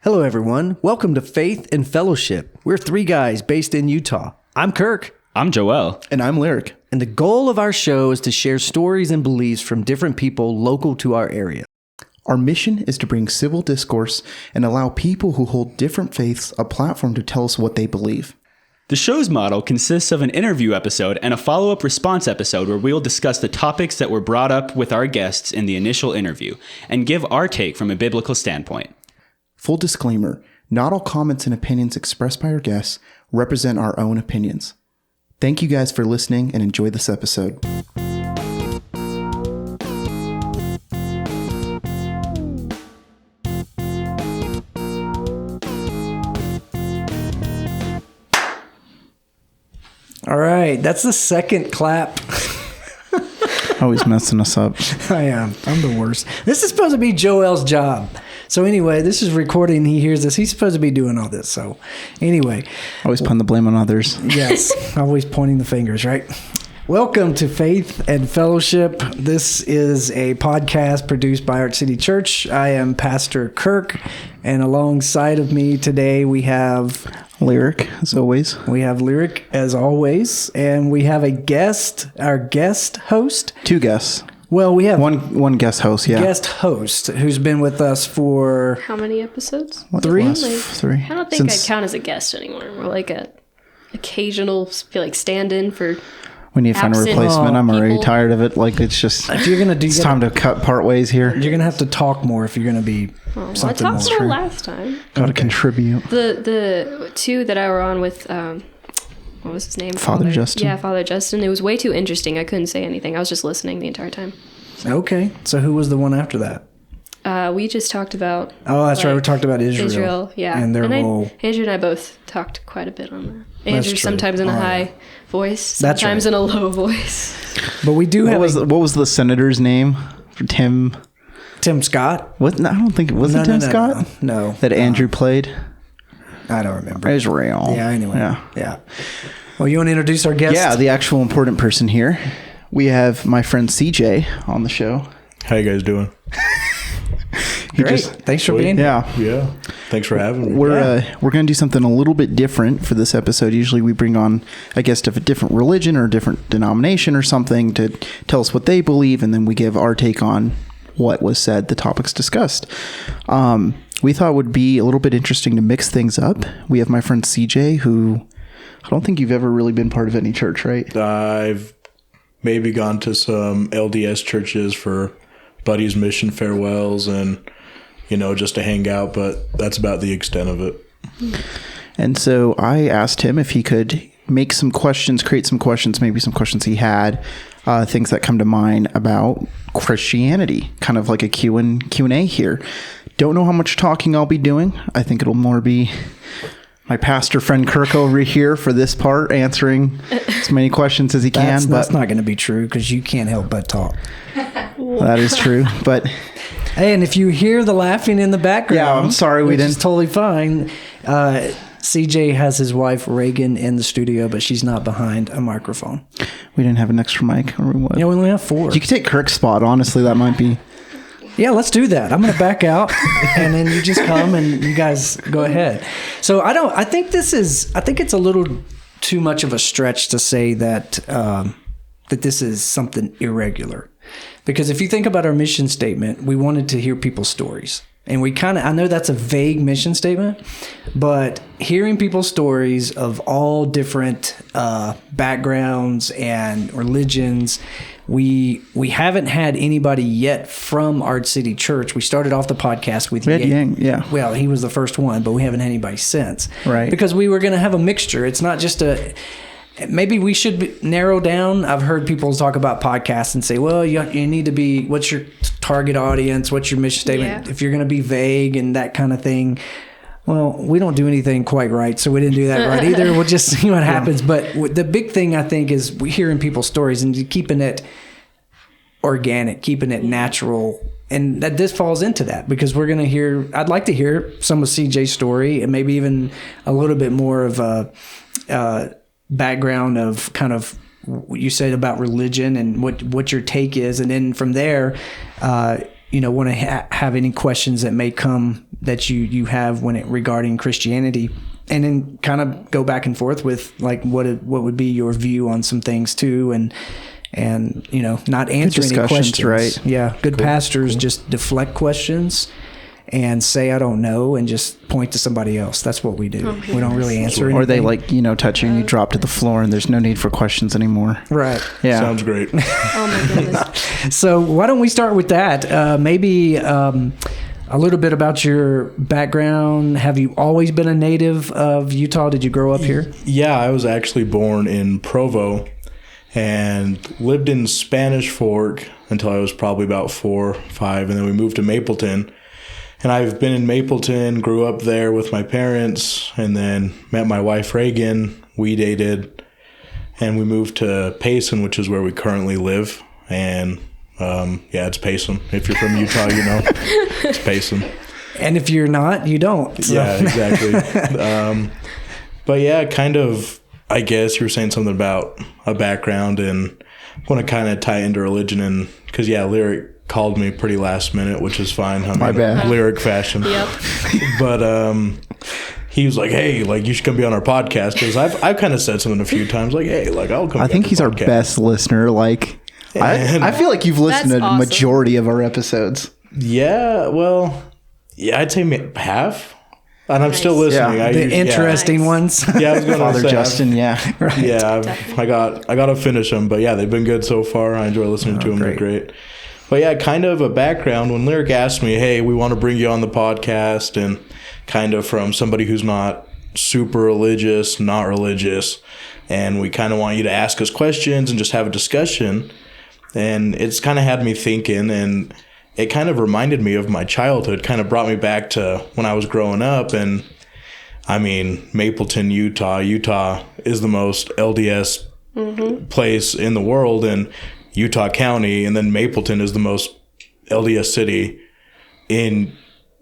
Hello, everyone. Welcome to Faith and Fellowship. We're three guys based in Utah. I'm Kirk. I'm Joel. And I'm Lyric. And the goal of our show is to share stories and beliefs from different people local to our area. Our mission is to bring civil discourse and allow people who hold different faiths a platform to tell us what they believe. The show's model consists of an interview episode and a follow-up response episode where we'll discuss the topics that were brought up with our guests in the initial interview and give our take from a biblical standpoint. Full disclaimer, not all comments and opinions expressed by our guests represent our own opinions. Thank you guys for listening and enjoy this episode. All right. That's the second clap. Always messing us up. I am. I'm the worst. This is supposed to be Joel's job. So anyway, this is recording. He hears this. He's supposed to be doing all this. So anyway. Always putting the blame on others. Yes. Always pointing the fingers, right? Welcome to Faith and Fellowship. This is a podcast produced by Arch City Church. I am Pastor Kirk, and alongside of me today we have Lyric, as always. We have Lyric, as always, and we have a guest, our guest host. Two guests. Well, we have one guest host, yeah. Guest host who's been with us for how many episodes? Three. Three. I don't think I count as a guest anymore. We're like a occasional stand-in for. We need to find a replacement. I'm already tired of it. Like it's just. If you're gonna do, it's time to cut part ways here. You're gonna have to talk more if you're gonna be. I something talked more. more last time. Gotta contribute. The two that I were on with. What was his name? Father Justin. Yeah, Father Justin. It was way too interesting. I couldn't say anything. I was just listening the entire time. Okay, so who was the one after that? We just talked about. Oh, that's right. We talked about Israel. Yeah, and their role. Andrew and I both talked quite a bit on that. That's Andrew true. sometimes in a high voice, sometimes in a low voice. But we do have. What was the senator's name? Tim Scott. What? No, I don't think it was Tim Scott. No, that Andrew played. I don't remember. Israel. Yeah. Anyway. Yeah. Well, you want to introduce our guest? Yeah, the actual important person here. We have my friend CJ on the show. How you guys doing? Great. Thanks for being here. Yeah. Thanks for having me. We're going to do something a little bit different for this episode. Usually we bring on a guest of a different religion or a different denomination or something to tell us what they believe, and then we give our take on what was said, the topics discussed. We thought it would be a little bit interesting to mix things up. We have my friend CJ, who I don't think you've ever really been part of any church, right? I've maybe gone to some LDS churches for buddies' mission farewells and, just to hang out, but that's about the extent of it. And so I asked him if he could make some questions, create some questions, maybe some questions he had, things that come to mind about Christianity, kind of like a Q&A here. Don't know how much talking I'll be doing. I think it'll more be my pastor friend Kirk over here for this part, answering as many questions as he can. That's not going to be true because you can't help but talk. That is true. But hey, and if you hear the laughing in the background, yeah, I'm sorry we didn't. It's totally fine. CJ has his wife Reagan in the studio, but she's not behind a microphone. We didn't have an extra mic, or what? Yeah, we only have 4. You could take Kirk's spot. Honestly, that might be. Yeah, let's do that. I'm going to back out, and then you just come and you guys go ahead. So I think it's a little too much of a stretch to say that that this is something irregular, because if you think about our mission statement, we wanted to hear people's stories, and I know that's a vague mission statement, but hearing people's stories of all different backgrounds and religions. We haven't had anybody yet from Arch City Church. We started off the podcast with Yang. Yeah. Well, he was the first one, but we haven't had anybody since. Right. Because we were going to have a mixture. It's not just maybe we should narrow down. I've heard people talk about podcasts and say, well, you need to be, what's your target audience? What's your mission statement? Yeah. If you're going to be vague and that kind of thing. Well, we don't do anything quite right, so we didn't do that right either. We'll just see what happens. But the big thing, I think, is hearing people's stories and keeping it organic, keeping it natural. And that this falls into that, because we're going to hear, I'd like to hear some of CJ's story and maybe even a little bit more of a background of kind of what you said about religion and what your take is. And then from there, want to have any questions that may come that you have regarding Christianity, and then kind of go back and forth with like what would be your view on some things too, and not answer any questions. Right? Yeah, good pastors just deflect questions and say I don't know and just point to somebody else. That's what we do. We don't really answer anything. Or they touch you and you drop to the floor and there's no need for questions anymore. Right. Yeah. Sounds great. Oh my goodness. So why don't we start with that? Maybe a little bit about your background. Have you always been a native of Utah? Did you grow up here? Yeah, I was actually born in Provo and lived in Spanish Fork until I was probably about 4 or 5, and then we moved to Mapleton. And I've been in Mapleton, grew up there with my parents, and then met my wife Reagan. We dated, and we moved to Payson, which is where we currently live. And it's Payson. If you're from Utah, you know it's Payson. And if you're not, you don't. So. Yeah, exactly. But yeah, kind of, I guess you were saying something about a background, and I want to kind of tie into religion, and because Lyric called me pretty last minute, which is fine. My bad. Lyric fashion. Yep. But he was like, hey, like you should come be on our podcast, because I've kind of said something a few times, like, hey, like I'll come. I think he's our best listener. Like, I feel like you've listened That's to a awesome. majority of our episodes. Yeah, well, yeah, I'd say half, and I'm still listening. Yeah. The interesting Nice. ones. Yeah, I was going Father to say, Justin, yeah. I got to finish them, but yeah, they've been good so far. I enjoy listening to them. They're great. But yeah, kind of a background. When Lyric asked me, hey, we want to bring you on the podcast, and kind of from somebody who's not super religious, not religious, and we kind of want you to ask us questions and just have a discussion. And it's kind of had me thinking, and it kind of reminded me of my childhood, kind of brought me back to when I was growing up. And I mean, Mapleton, Utah is the most LDS place in the world, and Utah County, and then Mapleton is the most LDS city in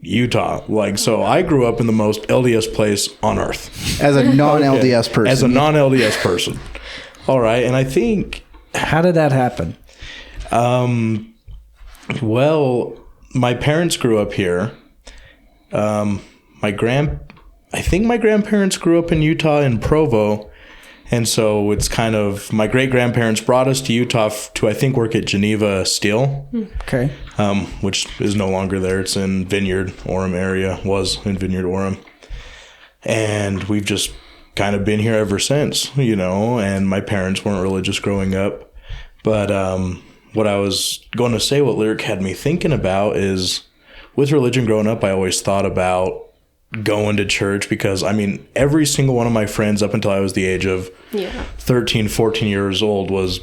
Utah. Like, so I grew up in the most LDS place on earth. As a non-LDS person. As a non-LDS person. All right. And I think, How did that happen? well, my parents grew up here. I think my grandparents grew up in Utah in Provo. And so it's kind of, my great-grandparents brought us to Utah to, I think, work at Geneva Steel, Okay. which is no longer there. It's in Vineyard, Orem area, was in Vineyard, Orem. And we've just kind of been here ever since, and my parents weren't religious growing up. But what I was going to say, what Lyric had me thinking about is, with religion growing up, I always thought about going to church, because I mean, every single one of my friends up until I was the age of 13, 14 years old was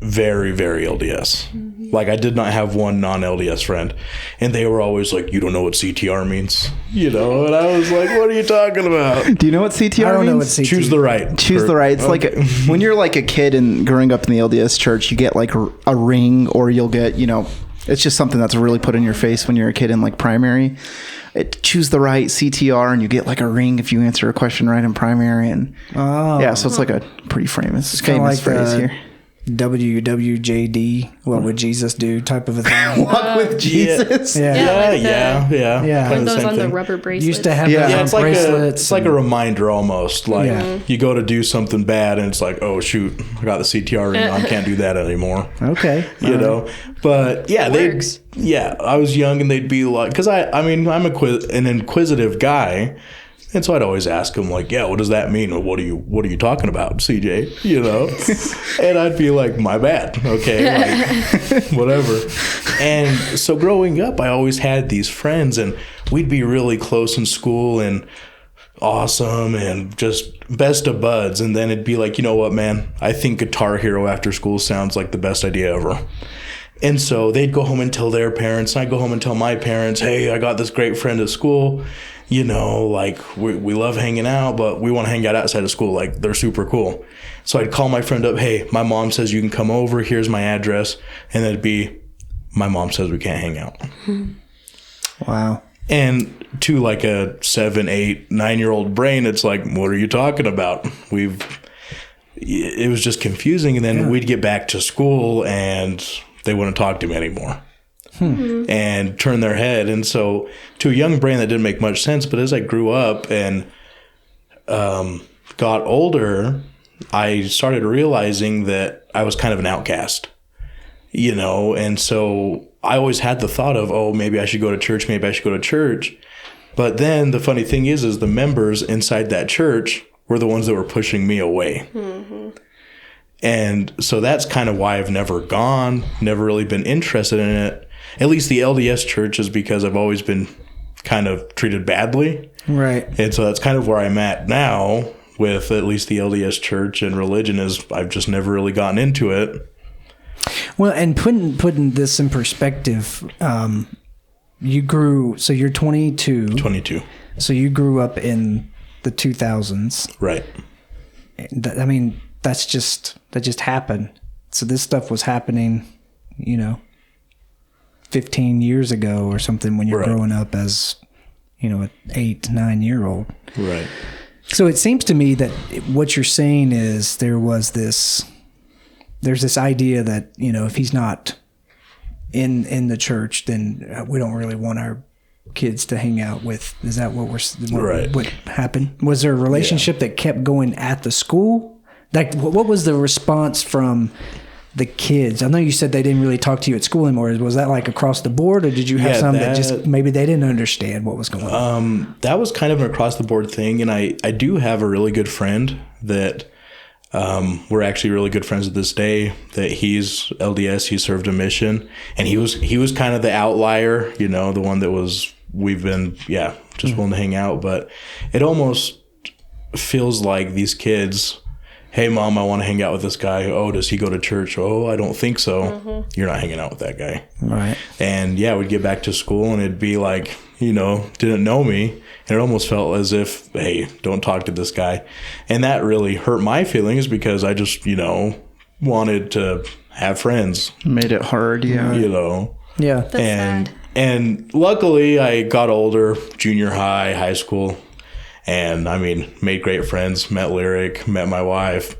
very, very LDS. Like, I did not have one non-LDS friend, and they were always like, you don't know what CTR means, and I was like, what are you talking about? Do you know what CTR I don't know what means? CT. Choose the right. Choose the right. It's like when you're like a kid and growing up in the LDS church, you get like a ring, or you'll get, it's just something that's really put in your face when you're a kid in like primary. Choose the right CTR, and you get like a ring if you answer a question right in primary. And yeah, so it's like a pretty famous like phrase here. WWJD, what would Jesus do type of a thing. Walk with Jesus. Yeah. Yeah. Kind Put of the those same on the thing. rubber bracelets. Used to have Yeah. those Yeah, on it's like bracelets. it's like a reminder almost. Like, Yeah. you go to do something bad, and it's like, oh shoot, I got the CTR ring on, can't do that anymore. Okay. But yeah, Works. I was young, and they'd be like, because I'm an inquisitive guy, and so I'd always ask them like, yeah, what does that mean? Or what are you talking about, CJ? And I'd be like, my bad, okay, like, whatever. And so growing up, I always had these friends, and we'd be really close in school and awesome and just best of buds. And then it'd be like, you know what, man, I think Guitar Hero after school sounds like the best idea ever. And so they'd go home and tell their parents, and I'd go home and tell my parents, hey, I got this great friend at school, like we love hanging out, but we want to hang out outside of school. Like, they're super cool. So I'd call my friend up, hey, my mom says you can come over, here's my address. And it'd be, my mom says we can't hang out. Wow. And to like a 7, 8, 9-year-old brain, it's like, what are you talking about? It was just confusing. And then we'd get back to school, and they wouldn't talk to me anymore. and turn their head. And so to a young brain, that didn't make much sense. But as I grew up and got older, I started realizing that I was kind of an outcast, you know? And so I always had the thought of, oh, maybe I should go to church. Maybe I should go to church. But then the funny thing is the members inside that church were the ones that were pushing me away. And so that's kind of why I've never gone, never really been interested in it. At least the LDS church is because I've always been kind of treated badly. Right. And so that's kind of where I'm at now with at least the LDS church and religion is I've just never really gotten into it. Well, and putting this in perspective, you grew, so you're 22. 22. So you grew up in the 2000s. Right. I mean, that just happened. So this stuff was happening, 15 years ago or something when you're growing up as, an 8-9-year-old. Right. So it seems to me that what you're saying is there's this idea that, if he's not in the church, then we don't really want our kids to hang out with. Is that what happened? Was there a relationship that kept going at the school? Like, what was the response from the kids? I know you said they didn't really talk to you at school anymore. Was that like across the board, or did you have some that just maybe they didn't understand what was going on? That was kind of an across the board thing. And I do have a really good friend that we're actually really good friends to this day, that he's LDS, he served a mission, and he was kind of the outlier, the one that we've been, just willing to hang out. But it almost feels like these kids, hey, Mom, I want to hang out with this guy. Oh, does he go to church? Oh, I don't think so. You're not hanging out with that guy. Right. And we'd get back to school and it'd be like, didn't know me. And it almost felt as if, hey, don't talk to this guy. And that really hurt my feelings because I just, wanted to have friends. Made it hard, yeah. Yeah. That's sad. And luckily I got older, junior high, high school. And made great friends, met Lyric, met my wife.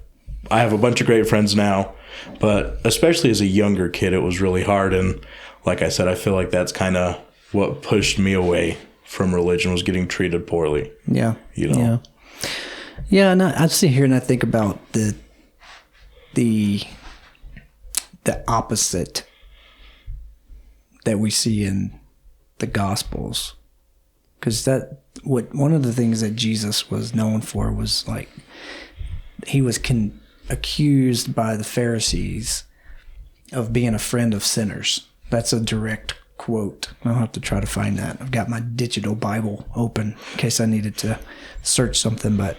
I have a bunch of great friends now, but especially as a younger kid, it was really hard. And like I said, I feel like that's kind of what pushed me away from religion, was getting treated poorly. Yeah. Yeah. And I sit here and I think about the opposite that we see in the Gospels. Because one of the things that Jesus was known for was like he was accused by the Pharisees of being a friend of sinners. That's a direct quote. I'll have to try to find that. I've got my digital Bible open in case I needed to search something, but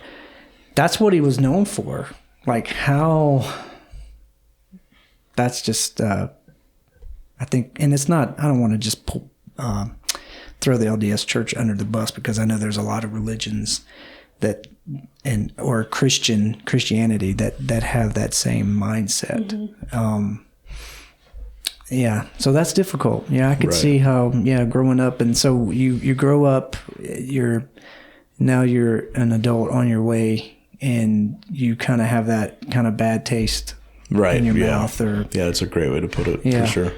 that's what he was known for. Like how that's just I think, and it's not, I don't want to just throw the LDS church under the bus, because I know there's a lot of religions or Christianity that have that same mindset. So that's difficult. I could see how, growing up. And so you grow up, you're an adult on your way, and you kind of have that kind of bad taste in your mouth. Or that's a great way to put it, for sure.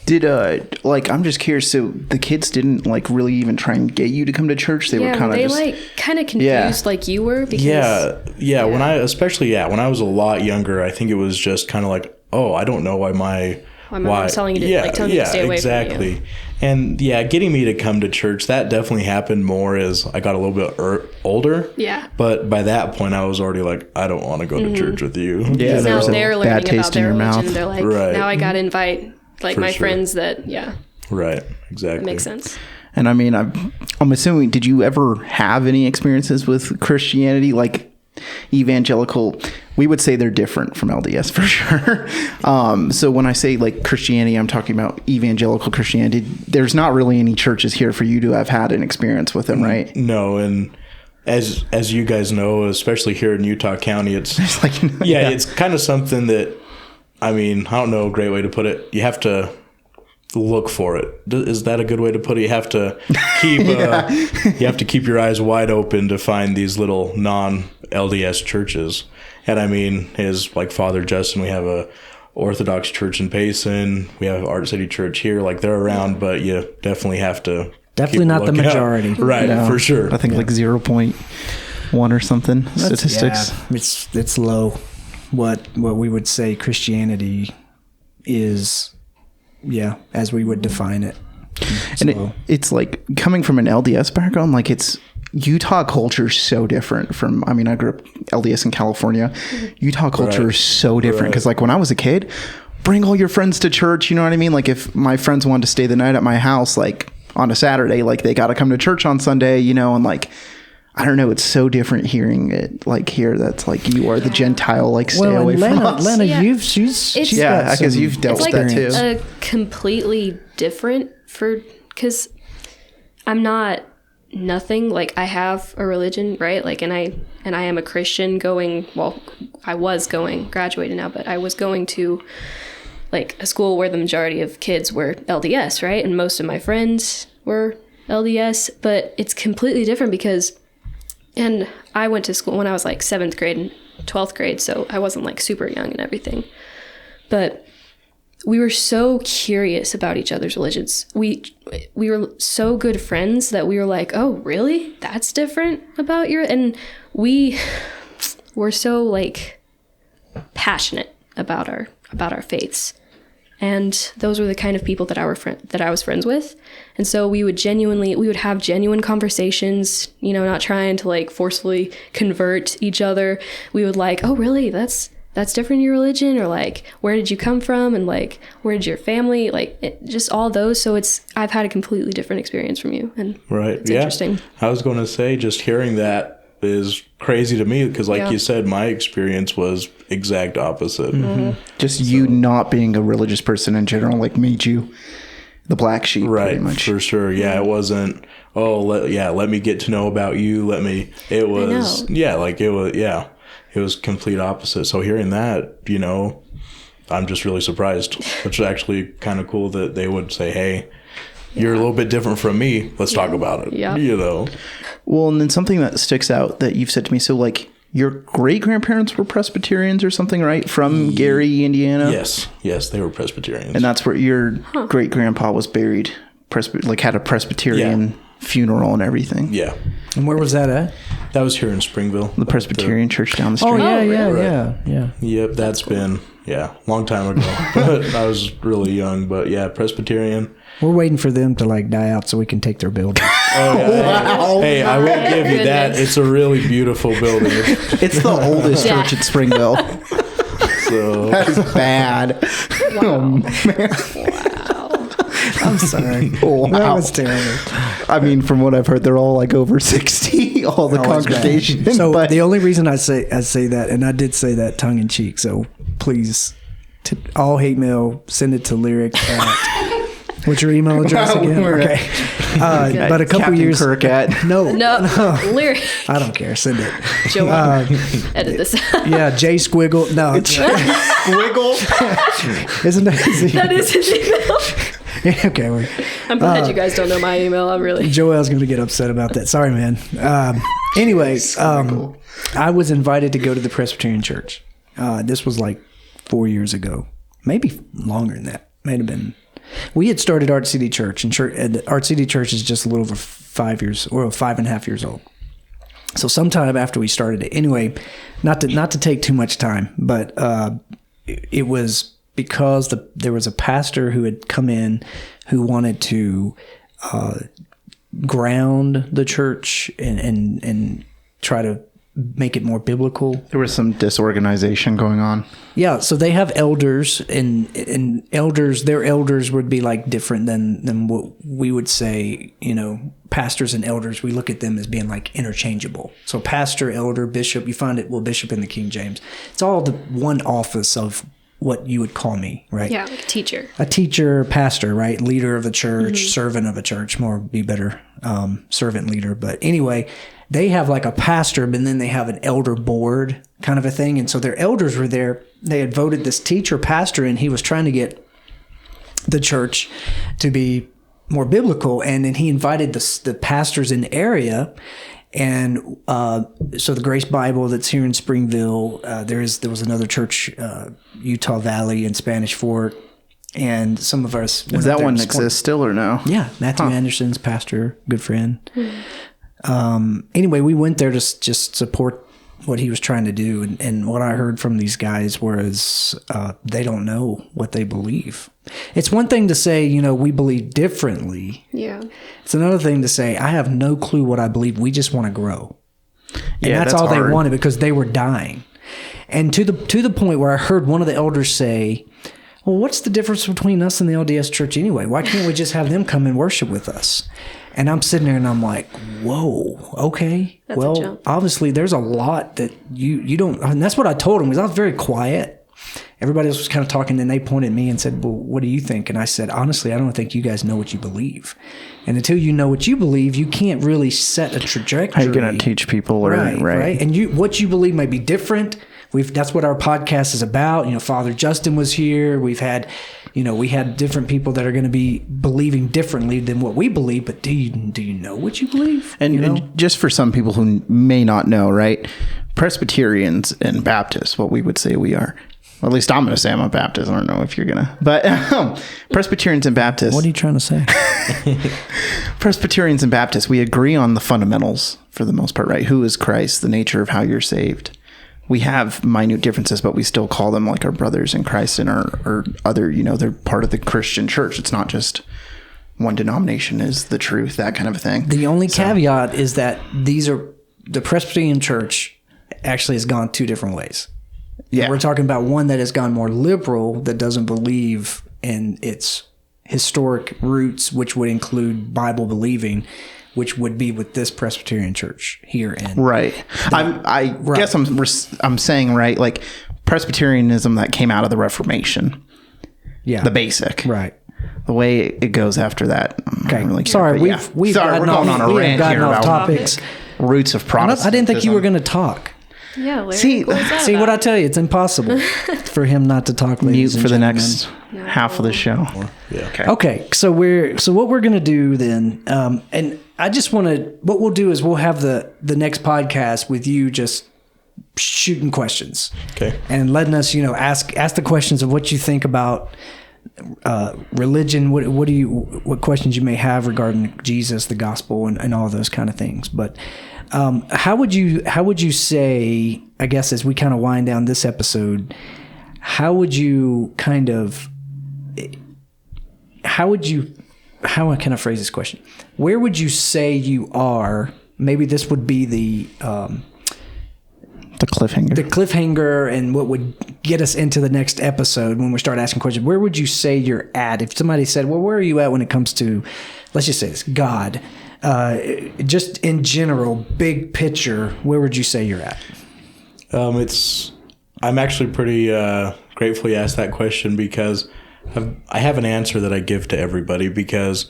Did I'm just curious. So the kids didn't really even try and get you to come to church. They were kind of kind of confused like you were. Because, when I was a lot younger, I think it was just kind of like, oh, I don't know why my mom's telling you to telling you to stay away exactly. from you. And getting me to come to church, that definitely happened more as I got a little bit older. Yeah. But by that point, I was already like, I don't want to go to church with you. Yeah. Now they're learning about their religion. They're like, right. Now I got to invite my friends that, Right. Exactly. That makes sense. And I'm assuming, did you ever have any experiences with Christianity? Like evangelical, we would say they're different from LDS for sure. So when I say Christianity, I'm talking about evangelical Christianity. There's not really any churches here for you to have had an experience with them, right? No. And as you guys know, especially here in Utah County, it's it's kind of something that, I don't know a great way to put it. You have to look for it. Is that a good way to put it? You have to keep you have to keep your eyes wide open to find these little non-LDS churches. And as like Father Justin, we have a Orthodox Church in Payson. We have Art City Church here. Like, they're around, but you definitely have to. Definitely keep a not the lookout. majority. Right, No, for sure. I think like 0.1 or something statistics. Yeah, it's low. What we would say Christianity is, as we would define it. And it's like coming from an LDS background, like it's Utah culture is so different from, I mean, I grew up LDS in California. Utah culture Right. is so different Right. because like when I was a kid, bring all your friends to church. You know what I mean? Like if my friends wanted to stay the night at my house, like on a Saturday, like they got to come to church on Sunday, you know, and like, I don't know. It's so different hearing it like here. That's like you are the Gentile. Like stay away and from us. Lena, Yeah. she's Yeah, got because some you've dealt It's with like that too. a completely different because I'm not nothing. Like I have a religion, right? Like and I am a Christian going. Well, I was going, graduated now, but I was going to like a school where the majority of kids were LDS, right? And most of my friends were LDS, but it's completely different because. And I went to school when I was like 7th grade and 12th grade, so I wasn't like super young and everything. But we were so curious about each other's religions. We were so good friends that we were like, oh, really? That's different about your... And we were so like passionate about our faiths. And those were the kind of people that I was friends with. And so we would have genuine conversations, you know, not trying to like forcefully convert each other. We would like, oh, really? That's different in your religion? Or like, where did you come from? And like, where did your family, just all those. So I've had a completely different experience from you. And Right. it's interesting. I was going to say, just hearing that is crazy to me because, like Yeah. you said, my experience was exact opposite. Just you not being a religious person in general, like made you the black sheep, Right, pretty much. for sure. Yeah, it wasn't. Oh, let me get to know about you. It was. know. Yeah, like it was. Yeah, it was complete opposite. So hearing that, you know, I'm just really surprised. Which is actually kind of cool that they would say, "Hey, you're a little bit different from me. Let's talk about it." Yeah. You know. Well, and then something that sticks out that you've said to me, so like your great grandparents were Presbyterians or something, right? From Gary, Indiana. Yes, they were Presbyterians. And that's where your great grandpa was buried. Had a Presbyterian funeral and everything. yeah, And where was that at? that was here in Springville. The Presbyterian church down the street. Oh, yeah, really? yeah. Yep, that's been long time ago. But I was really young, but yeah, Presbyterian. We're waiting for them to like die out so we can take their building. Oh, yeah. Hey, I will give you that. Goodness. It's a really beautiful building. It's the oldest Yeah. church at Springville. So That's bad. I'm sorry. Wow. That was terrible. I mean, from what I've heard, they're all like over 60, all the congregation. So but the only reason I say that, and I did say that tongue in cheek. So please, all hate mail, send it to Lyric at. What's your email address again? We're at- Okay. But a couple Captain years. Kirk at. No, No, lyric. I don't care. Send it. Joel, edit this out. Yeah, J Squiggle. No, isn't that? That is his email. Okay. I'm glad you guys don't know my email. I'm really. Joel's going to get upset about that. Sorry, man. Anyway, I was invited to go to the Presbyterian church. This was like 4 years ago, maybe longer than that. Might have been. We had started Art City Church, and Art City Church is just a little over 5 years or 5.5 years old. So sometime after we started it, anyway, not to take too much time, but it was because there was a pastor who had come in who wanted to ground the church and try to make it more biblical. There was some disorganization going on. Yeah, so they have elders, and elders. Their elders would be like different than what we would say. You know, pastors and elders. We look at them as being like interchangeable. So pastor, elder, bishop. You find it. Well, bishop in the King James. It's all the one office of what you would call me, right? Yeah, like a teacher. A teacher, pastor, right? Leader of a church, servant of a church. More be better, servant leader. But anyway, they have like a pastor, but then they have an elder board kind of a thing. And so their elders were there. They had voted this teacher pastor, and he was trying to get the church to be more biblical. And then he invited the pastors in the area, And so the Grace Bible that's here in Springville, there was another church, Utah Valley in Spanish Fork, and some of us. Does that one exist still or no? Yeah, Matthew Anderson's pastor, good friend. Anyway, we went there to just support what he was trying to do, and what I heard from these guys was they don't know what they believe. It's one thing to say, we believe differently. Yeah. It's another thing to say, I have no clue what I believe. We just want to grow. And Yeah, that's that's all hard. they wanted because they were dying. And to the point where I heard one of the elders say, well, what's the difference between us and the LDS church anyway? Why can't we just have them come and worship with us? And I'm sitting there and I'm like, whoa, okay. That's a well, jump. obviously there's a lot that you don't, and that's what I told them because I was very quiet. Everybody else was kind of talking, and they pointed at me and said, well, what do you think? And I said, honestly, I don't think you guys know what you believe. And until you know what you believe, you can't really set a trajectory. How are you going to teach people? Right. And what you believe might be different. That's what our podcast is about. Father Justin was here. We've had, we had different people that are going to be believing differently than what we believe. But do you know what you believe? And just for some people who may not know, right? Presbyterians and Baptists, what we would say we are. Well, at least I'm going to say I'm a Baptist. I don't know if you're going to. But Presbyterians and Baptists. What are you trying to say? Presbyterians and Baptists, we agree on the fundamentals for the most part, right? Who is Christ? The nature of how you're saved. We have minute differences, but we still call them like our brothers in Christ and our other, they're part of the Christian church. It's not just one denomination is the truth, that kind of a thing. The only caveat is that the Presbyterian church actually has gone two different ways. Yeah. We're talking about one that has gone more liberal, that doesn't believe in its historic roots, which would include Bible believing, which would be with this Presbyterian church here in Right. I guess I'm saying, right, like Presbyterianism that came out of the Reformation. Yeah. The basic. Right. The way it goes after that. I don't really care, Sorry, but yeah. we've Sorry, we're gotten going off, on a we have rant gotten here off about topics. roots of Protestantism. I didn't think you were going to talk. Yeah, Larry, See- what was that See what I about? tell you? It's impossible for him not to talk. Mute Ladies and for the gentlemen. next half of the show. Yeah. Okay. Okay, so what we're gonna do then, and I just want to. What we'll do is we'll have the next podcast with you just shooting questions. Okay. And letting us, ask the questions of what you think about religion. What questions you may have regarding Jesus, the gospel, and all those kind of things. But how would you say, I guess, as we kind of wind down this episode, how can I phrase this question? Where would you say you are? Maybe this would be the cliffhanger and what would get us into the next episode when we start asking questions. Where would you say you're at? If somebody said, well, where are you at when it comes to, let's just say this, God, just in general, big picture, where would you say you're at? I'm actually pretty grateful you asked that question because I have an answer that I give to everybody because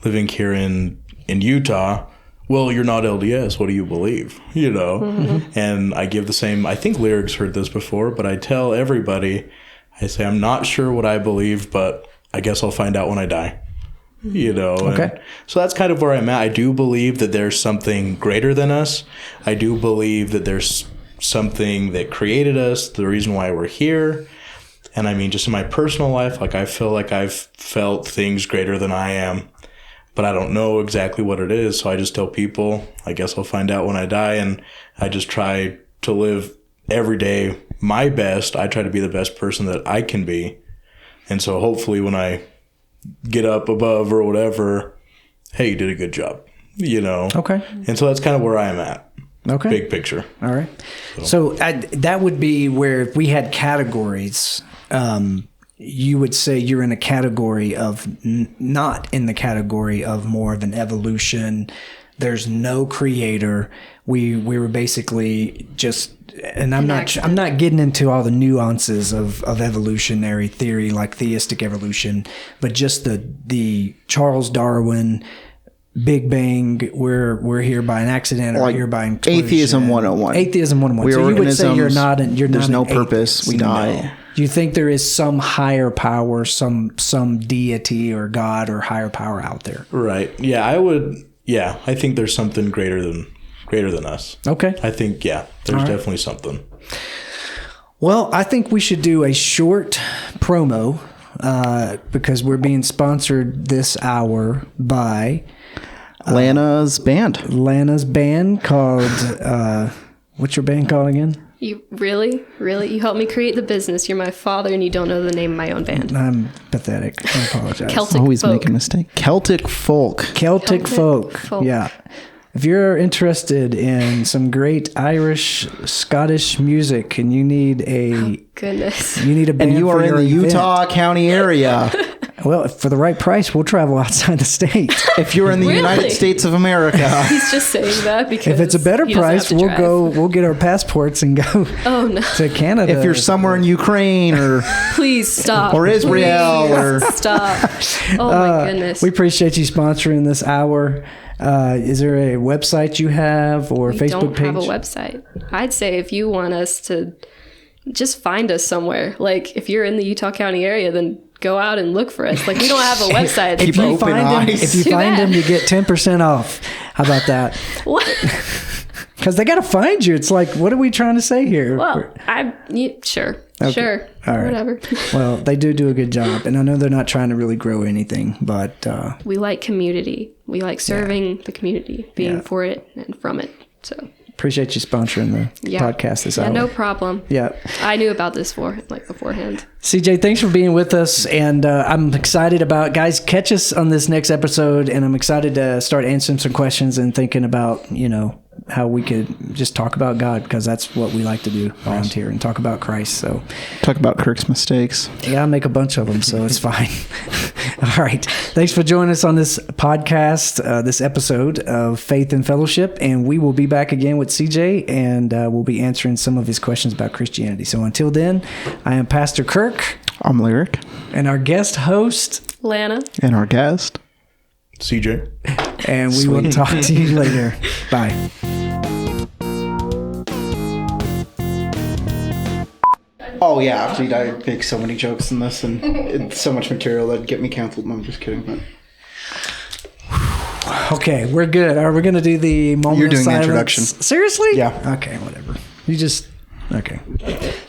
living here in Utah, well, you're not LDS. What do you believe? And I give the same, I think Lyric's heard this before, but I tell everybody, I say, I'm not sure what I believe, but I guess I'll find out when I die. Okay. And so that's kind of where I'm at. I do believe that there's something greater than us. I do believe that there's something that created us, the reason why we're here. And I mean, just in my personal life, like I feel like I've felt things greater than I am, but I don't know exactly what it is. So I just tell people, I guess I'll find out when I die. And I just try to live every day my best. I try to be the best person that I can be. And so hopefully when I get up above or whatever, hey, you did a good job, Okay. And so that's kind of where I'm at. Okay. Big picture. All right. So that would be where if we had categories, you would say you're in a category of not in the category of more of an evolution. There's no creator. We were basically just, and I'm not getting into all the nuances of evolutionary theory like theistic evolution, but just the Charles Darwin, Big Bang, we're here by an accident or Like here by inclusion. Atheism 101. Atheism 101. We're So you would say you're organisms. not There's an no atheist. purpose. We die. Do you think there is some higher power, some deity or God or higher power out there? Right. Yeah, I would. Yeah, I think there's something greater greater than us. Okay. I think, there's definitely something. Well, I think we should do a short promo because we're being sponsored this hour by Lana's band. Lana's band called, what's your band called again? You really? You helped me create the business. You're my father and you don't know the name of my own band. I'm pathetic. I apologize. Celtic Always folk. make a mistake. Celtic folk. Celtic folk. Yeah. If you're interested in some great Irish, Scottish music, and you need a Goodness. band, And you for are in your the event, Utah County area. well, for the right price, we'll travel outside the state. If you're in the Really? United States of America. He's just saying that because If it's a better he doesn't have price, to we'll drive. go. We'll get our passports and go Oh no! to Canada. If you're somewhere in Ukraine or Please stop. Or Israel, Please or- stop. Oh my goodness. we appreciate you sponsoring this hour. Is there a website you have or We Facebook don't page? have a website. I'd say if you want us to just find us somewhere, like if you're in the Utah County area, then go out and look for us. Like we don't have a website. If It's you like, open find them, eyes. if you Too find bad. them, you get 10% off. How about that? what? Because they got to find you. It's like, what are we trying to say here? Well, sure, sure, All right. whatever. Well, they do a good job, and I know they're not trying to really grow anything, but We like community. We like serving the community, being for it and from it. So appreciate you sponsoring the yeah, podcast this yeah, hour. no problem. Yeah. I knew about this beforehand. CJ, thanks for being with us, and I'm excited about, guys, catch us on this next episode, and I'm excited to start answering some questions and thinking about, how we could just talk about God, because that's what we like to do around here, and talk about Christ. So, talk about Kirk's mistakes. yeah, I make a bunch of them, so it's fine. All right. Thanks for joining us on this podcast, this episode of Faith and Fellowship, and we will be back again with CJ, and we'll be answering some of his questions about Christianity. So until then, I am Pastor Kirk, I'm Lyric. and our guest host, Lana. And our guest. CJ. and we will talk to you later. Bye. Oh yeah, actually I make so many jokes in this and it's so much material that'd get me canceled. No, I'm just kidding. But Okay, we're good. Are we going to do the moment You're of doing the silence? introduction. Seriously? Yeah. Okay, whatever. You just... Okay.